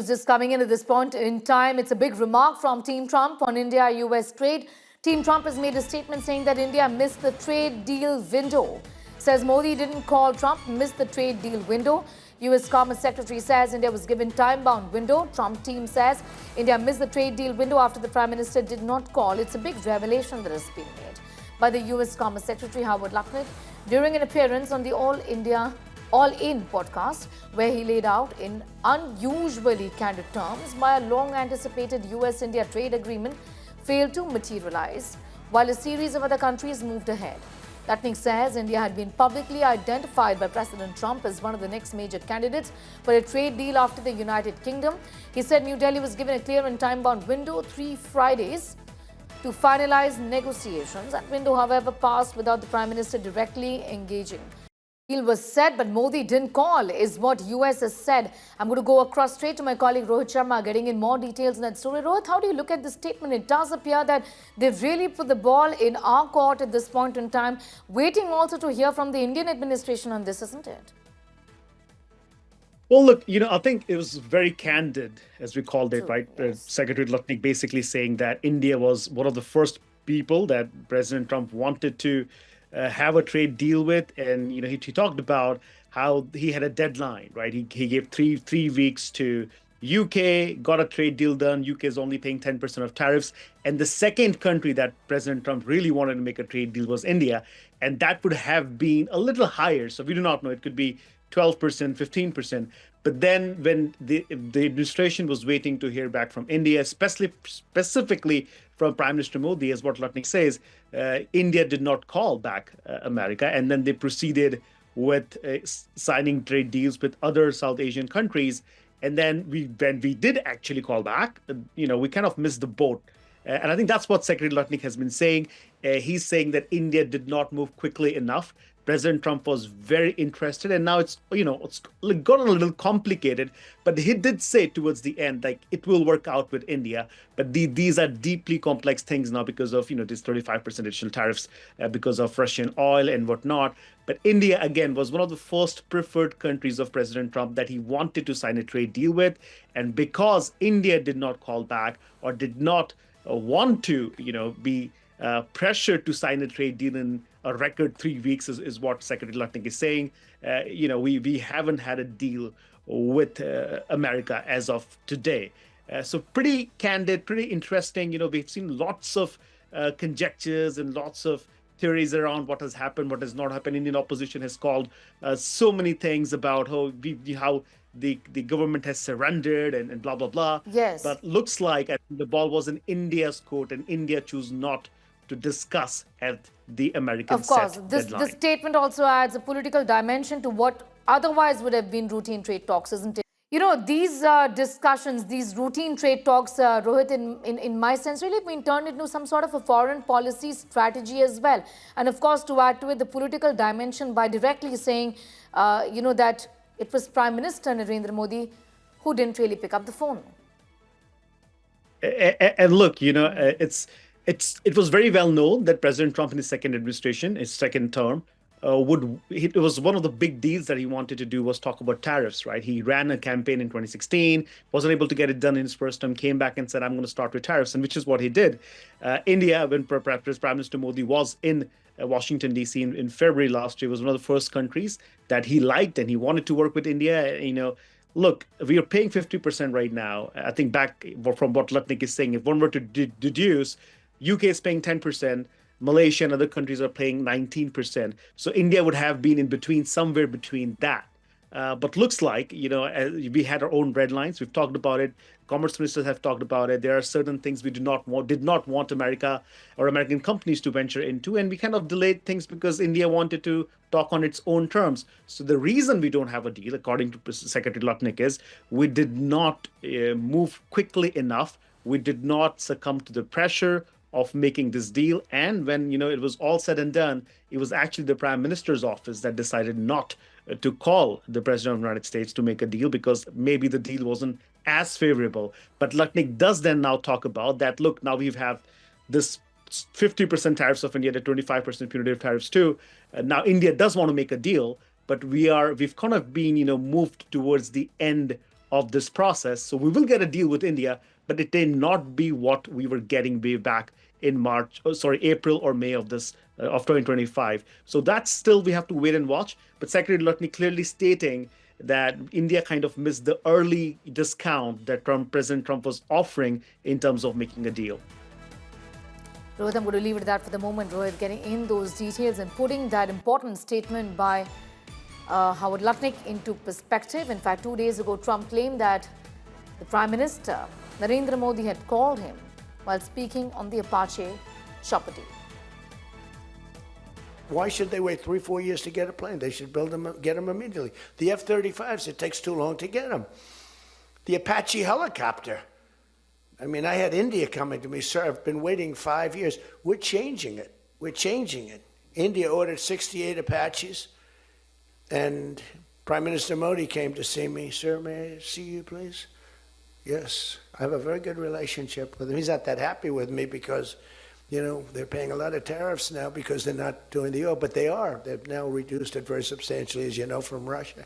news just coming in at this point in time. It's a big remark from Team Trump on India-US trade. Team Trump has made a statement saying that India missed the trade deal window. Says Modi didn't call Trump, missed the trade deal window. US Commerce Secretary says India was given time-bound window. Trump team says India missed the trade deal window after the Prime Minister did not call. It's a big revelation that has been made by the US Commerce Secretary Howard Lutnick during an appearance on the All-In podcast, where he laid out in unusually candid terms why a long-anticipated US-India trade agreement failed to materialize, while a series of other countries moved ahead. Lutnick says India had been publicly identified by President Trump as one of the next major candidates for a trade deal after the United Kingdom. He said New Delhi was given a clear and time-bound window, 3 Fridays, to finalize negotiations. That window, however, passed without the Prime Minister directly engaging. Deal was said, but Modi didn't call, is what US has said. I'm going to go across straight to my colleague Rohit Sharma, getting in more details in that story. Rohit, how do you look at this statement? It does appear that they've really put the ball in our court at this point in time, waiting also to hear from the Indian administration on this, isn't it? Well, look, I think it was very candid, as we called it, right? Yes. Secretary Lutnick basically saying that India was one of the first people that President Trump wanted to have a trade deal with. And, he talked about how he had a deadline, right? He gave three weeks to UK, got a trade deal done. UK is only paying 10% of tariffs. And the second country that President Trump really wanted to make a trade deal was India. And that would have been a little higher. So we do not know. It could be 12%, 15%. But then when the administration was waiting to hear back from India, specifically from Prime Minister Modi, as what Lutnick says, India did not call back America. And then they proceeded with signing trade deals with other South Asian countries. And then when we did actually call back, we kind of missed the boat. And I think that's what Secretary Lutnick has been saying. He's saying that India did not move quickly enough. President Trump was very interested, and now it's gotten a little complicated. But he did say towards the end, like, it will work out with India. But these are deeply complex things now because of these 35% additional tariffs because of Russian oil and whatnot. But India, again, was one of the first preferred countries of President Trump that he wanted to sign a trade deal with. And because India did not call back or did not want to, be pressured to sign a trade deal in a record 3 weeks is what Secretary Lutnick is saying. We haven't had a deal with America as of today. So pretty candid, pretty interesting. We've seen lots of conjectures and lots of theories around what has happened, what has not happened. Indian opposition has called so many things about how the government has surrendered and blah, blah, blah. Yes. But looks like the ball was in India's court, and India chose not to discuss at the American Of course, this statement also adds a political dimension to what otherwise would have been routine trade talks, isn't it? These discussions, these routine trade talks, Rohit, in my sense, really have been turned into some sort of a foreign policy strategy as well. And of course, to add to it, the political dimension by directly saying, that it was Prime Minister Narendra Modi who didn't really pick up the phone. And look, it was very well known that President Trump in his second administration, his second term, it was one of the big deals that he wanted to do was talk about tariffs, right? He ran a campaign in 2016, wasn't able to get it done in his first term, came back and said, I'm going to start with tariffs, and which is what he did. India, when Prime Minister Modi was in Washington, D.C. in February last year, was one of the first countries that he liked, and he wanted to work with India. Look, we are paying 50% right now. I think back from what Lutnick is saying, if one were to deduce, UK is paying 10%, Malaysia and other countries are paying 19%. So India would have been in between, somewhere between that. But looks like, we had our own red lines. We've talked about it. Commerce ministers have talked about it. There are certain things we did not want America or American companies to venture into. And we kind of delayed things because India wanted to talk on its own terms. So the reason we don't have a deal, according to Secretary Lutnick, is we did not move quickly enough. We did not succumb to the pressure of making this deal. And when, it was all said and done, it was actually the Prime Minister's office that decided not to call the President of the United States to make a deal because maybe the deal wasn't as favorable. But Lutnick does then now talk about that, look, now we have this 50% tariffs of India, the 25% punitive tariffs too. Now India does want to make a deal, but we've kind of been, moved towards the end of this process. So we will get a deal with India, but it may not be what we were getting way back in April or May of this of 2025. So that's still we have to wait and watch. But Secretary Lutnick clearly stating that India kind of missed the early discount that President Trump was offering in terms of making a deal. Rohit, I'm going to leave it at that for the moment. Rohit, getting in those details and putting that important statement by Howard Lutnick into perspective. In fact, 2 days ago, Trump claimed that the Prime Minister Narendra Modi had called him while speaking on the Apache chopper deal. Why should they wait 3-4 years to get a plane? They should get them immediately. The F-35s, it takes too long to get them. The Apache helicopter. I mean, I had India coming to me, sir, I've been waiting 5 years. We're changing it. We're changing it. India ordered 68 Apaches, and Prime Minister Modi came to see me. Sir, may I see you, please? Yes, I have a very good relationship with him. He's not that happy with me because, you know, they're paying a lot of tariffs now because they're not doing the oil, but they are. They've now reduced it very substantially, as you know, from Russia.